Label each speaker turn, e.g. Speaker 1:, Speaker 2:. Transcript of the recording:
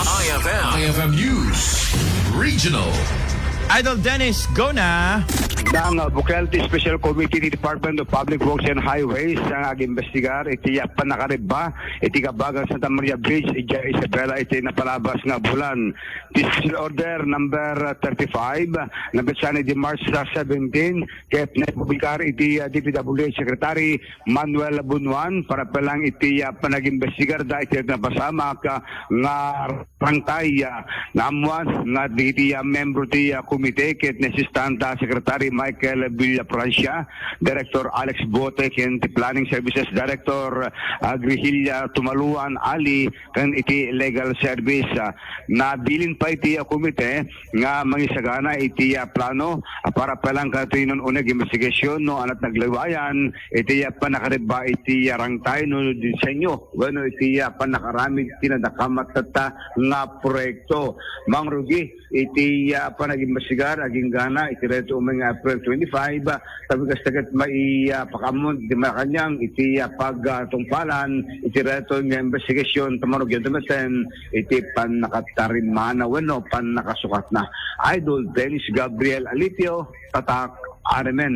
Speaker 1: IFM News Regional.
Speaker 2: Idol Dennis, go na!
Speaker 3: Ng Bukelti Special Committee ni Department of Public Works and Highways ang ag-investigar iti panakariba iti kabagang Santa Maria Bridge iti Isabela iti napalabas nga bulan. Special Order number 35 na betsani di March 17 ket napublikar iti DPWH Secretary Manuel Bunuan para pelang iti panag-investigar da iti napasamak nga rangtay na amuan nga iti membro ti komite ket ni Assistant Secretary Michael Villafrancia, Director Alex Bote, ken Planning Services Director Grihilla Tumaluan Ali, ken iti Legal Service. Nabilin pa iti komite nga mangisagana iti plano para palang katinon uneg investigasyon no anat naglawayan iti panakariba iti rangtay no disenyo bueno iti panakaramig tinadakamat tata nga proyekto. Mang Rugi iti panag-investigar aging gana iti reto umeng April 25 sabi kastagat mai pakamon di makanyang iti pagtungpalan iti reto nga investigasyon tamarog yung dumeten iti panakatarimana weno panakasukat na. Idol Dennis Gabriel Alitio, Tatak, RMN.